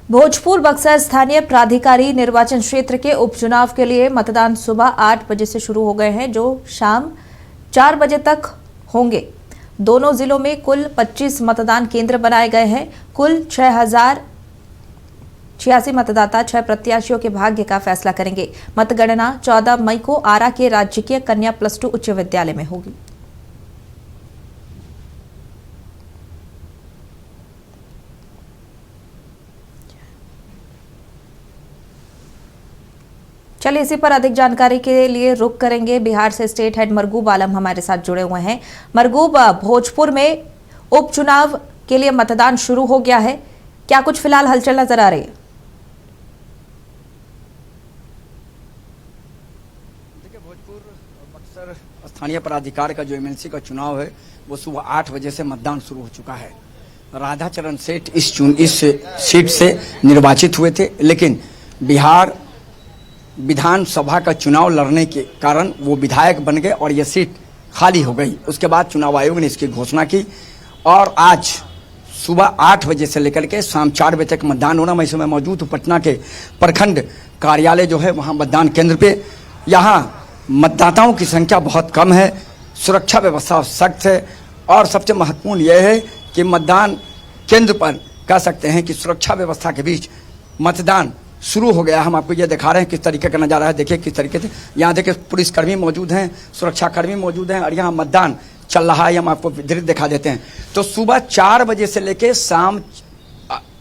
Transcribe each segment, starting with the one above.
भोजपुर बक्सर स्थानीय प्राधिकारी निर्वाचन क्षेत्र के उपचुनाव के लिए मतदान सुबह 8 बजे से शुरू हो गए हैं, जो शाम 4 बजे तक होंगे। दोनों जिलों में कुल 25 मतदान केंद्र बनाए गए हैं। कुल 6086 मतदाता 6 प्रत्याशियों के भाग्य का फैसला करेंगे। मतगणना 14 मई को आरा के राजकीय कन्या +2 उच्च विद्यालय में होगी। चलिए इसी पर अधिक जानकारी के लिए रुक करेंगे। बिहार से स्टेट हेड मरगूब आलम हमारे साथ जुड़े हुए हैं। मरगूब, भोजपुर में उपचुनाव के लिए मतदान शुरू हो गया है, क्या कुछ फिलहाल हलचल नजर आ रही है? देखिए, भोजपुर बक्सर स्थानीय प्राधिकार का जो एमएलसी का चुनाव है वो सुबह 8 बजे से मतदान शुरू हो चुका है। राधाचरण सेठ इस सीट से निर्वाचित हुए थे, लेकिन बिहार विधानसभा का चुनाव लड़ने के कारण वो विधायक बन गए और ये सीट खाली हो गई। उसके बाद चुनाव आयोग ने इसकी घोषणा की और आज सुबह 8 बजे से लेकर के शाम 4 बजे तक मतदान होना। मैं इस समय मौजूद हूँ पटना के प्रखंड कार्यालय जो है वहाँ मतदान केंद्र पे। यहाँ मतदाताओं की संख्या बहुत कम है, सुरक्षा व्यवस्था सख्त है और सबसे महत्वपूर्ण यह है कि मतदान केंद्र पर कह सकते हैं कि सुरक्षा व्यवस्था के बीच मतदान शुरू हो गया। हम आपको ये दिखा रहे हैं किस तरीके का नज़ारा है। देखिए किस तरीके से यहाँ देखिए पुलिसकर्मी मौजूद हैं, सुरक्षाकर्मी मौजूद हैं और यहाँ मतदान चल रहा है। हम आपको दृश्य दिखा देते हैं। तो सुबह 4 बजे से लेके शाम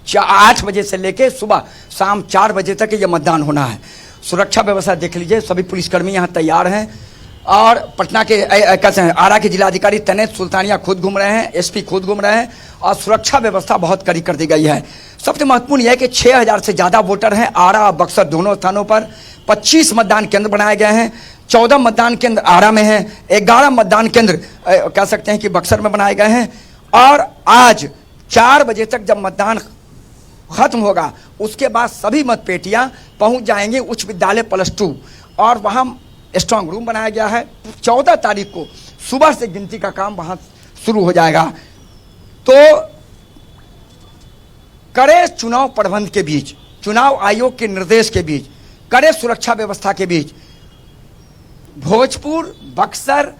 8 बजे से लेके सुबह शाम 4 बजे तक ये मतदान होना है। सुरक्षा व्यवस्था देख लीजिए, सभी पुलिसकर्मी यहाँ तैयार हैं और पटना के कैसे हैं आरा के जिलाधिकारी तनेत सुल्तानिया खुद घूम रहे हैं, एसपी खुद घूम रहे हैं और सुरक्षा व्यवस्था बहुत कड़ी कर दी गई है। सबसे महत्वपूर्ण यह है कि 6000 से ज़्यादा वोटर हैं आरा और बक्सर दोनों स्थानों पर। 25 मतदान केंद्र बनाए गए हैं। 14 मतदान केंद्र आरा में हैं, 11 मतदान केंद्र कह सकते हैं कि बक्सर में बनाए गए हैं। और आज 4 बजे तक जब मतदान खत्म होगा उसके बाद सभी मतपेटियां पहुंच जाएंगी उच्च विद्यालय +2 और वहां स्ट्रांग रूम बनाया गया है। 14 तारीख को सुबह से गिनती का काम वहां शुरू हो जाएगा। तो कड़े चुनाव प्रबंध के बीच, चुनाव आयोग के निर्देश के बीच, कड़े सुरक्षा व्यवस्था के बीच भोजपुर बक्सर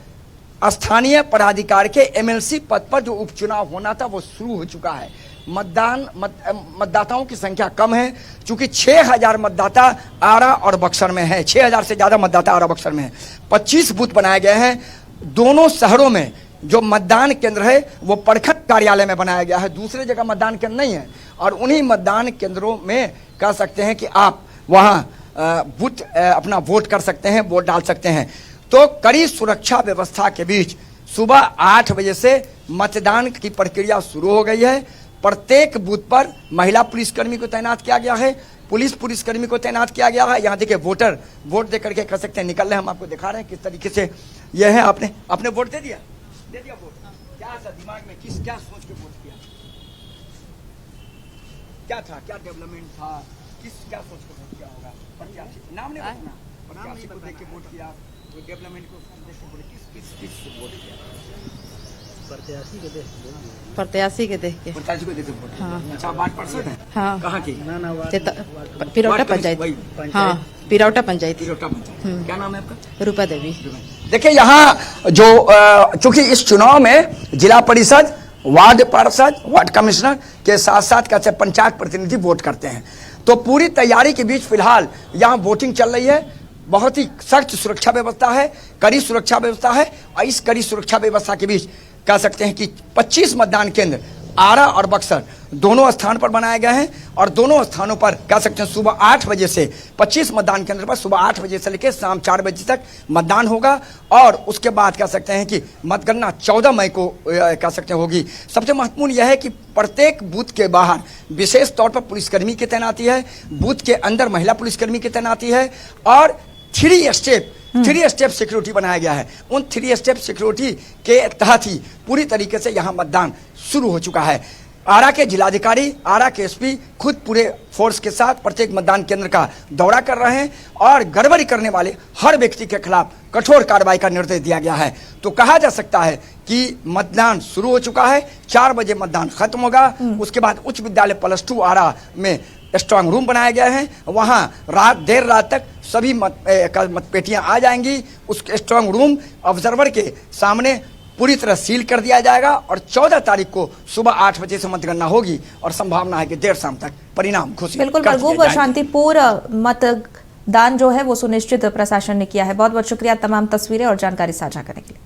स्थानीय पदाधिकारी के एमएलसी पद पर जो उपचुनाव होना था वो शुरू हो चुका है। मतदाताओं की संख्या कम है, चूंकि 6000 मतदाता आरा और बक्सर में है। 6000 से ज्यादा मतदाता आरा बक्सर में है। 25 बूथ बनाए गए हैं। दोनों शहरों में जो मतदान केंद्र है वो प्रखंड कार्यालय में बनाया गया है, दूसरे जगह मतदान केंद्र नहीं है। और उन्हीं मतदान केंद्रों में कह सकते हैं कि आप वहां बूथ अपना वोट कर सकते हैं, वोट डाल सकते हैं। तो कड़ी सुरक्षा व्यवस्था के बीच सुबह 8 बजे से मतदान की प्रक्रिया शुरू हो गई है। प्रत्येक बूथ पर महिला पुलिसकर्मी को तैनात किया गया है, पुलिसकर्मी को तैनात किया गया है। यहाँ देखिए वोटर वोट दे करके कह सकते हैं निकल रहे हैं। हम आपको दिखा रहे हैं किस तरीके से यह है। आपने वोट दे दिया वोट। क्या था दिमाग में, क्या सोच के वोट किया? क्या था, क्या डेवलपमेंट था, क्या सोच के वोट किया होगा? प्रत्याशी नाम नहीं बताना, प्रत्याशी को देख के वोट किया, डेवलपमेंट को देख के वोट, किस वोट किया? प्रत्याशी के देख के। प्रत्याशी को देख के वोट। हाँ। अच्छा, वार्ड पार्षद है? हाँ। कहाँ की? पिरौटा पंचायत। हाँ, पिरौटा पंचायत। क्या नाम है आपका? रूपा देवी। देखिए यहाँ जो चूंकि इस चुनाव में जिला परिषद, वार्ड पार्षद, वार्ड कमिश्नर के साथ साथ कैसे पंचायत प्रतिनिधि वोट करते हैं। तो पूरी तैयारी के बीच फिलहाल यहाँ वोटिंग चल रही है। बहुत ही सख्त सुरक्षा व्यवस्था है, कड़ी सुरक्षा व्यवस्था है और इस कड़ी सुरक्षा व्यवस्था के बीच कह सकते हैं कि 25 मतदान केंद्र आरा और बक्सर दोनों स्थान पर बनाए गए हैं और दोनों स्थानों पर कह सकते हैं सुबह 8 बजे से 25 मतदान केंद्र पर सुबह 8 बजे से लेकर शाम 4 बजे तक मतदान होगा और उसके बाद कह सकते हैं कि मतगणना 14 मई को कह सकते हैं होगी। सबसे महत्वपूर्ण यह है कि प्रत्येक बूथ के बाहर विशेष तौर पर पुलिसकर्मी की तैनाती है, बूथ के अंदर महिला पुलिसकर्मी की तैनाती है और 3 स्टेप सिक्योरिटी बनाया गया है। उन 3 स्टेप सिक्योरिटी के तहत ही पूरी तरीके से यहाँ मतदान शुरू हो चुका है। आरा के जिलाधिकारी, आरा के एसपी खुद पूरे फोर्स के साथ प्रत्येक मतदान केंद्र का दौरा कर रहे हैं और गड़बड़ी करने वाले हर व्यक्ति के खिलाफ कठोर कार्रवाई का निर्देश दिया गया है। तो कहा जा सकता है कि मतदान शुरू हो चुका है, 4 बजे मतदान खत्म होगा। उसके बाद उच्च विद्यालय +2 आरा में स्ट्रांग रूम बनाया गया है। वहां देर रात तक सभी मतपेटियां आ जाएंगी। उस स्ट्रांग रूम ऑब्जर्वर के सामने पूरी तरह सील कर दिया जाएगा और 14 तारीख को सुबह 8 बजे से मतगणना होगी और संभावना है कि देर शाम तक परिणाम घोषित बिल्कुल कर दिए महबूब, जाएंगे। शांतिपूर्ण मतदान जो है वो सुनिश्चित प्रशासन ने किया है। बहुत बहुत शुक्रिया तमाम तस्वीरें और जानकारी साझा करने के लिए।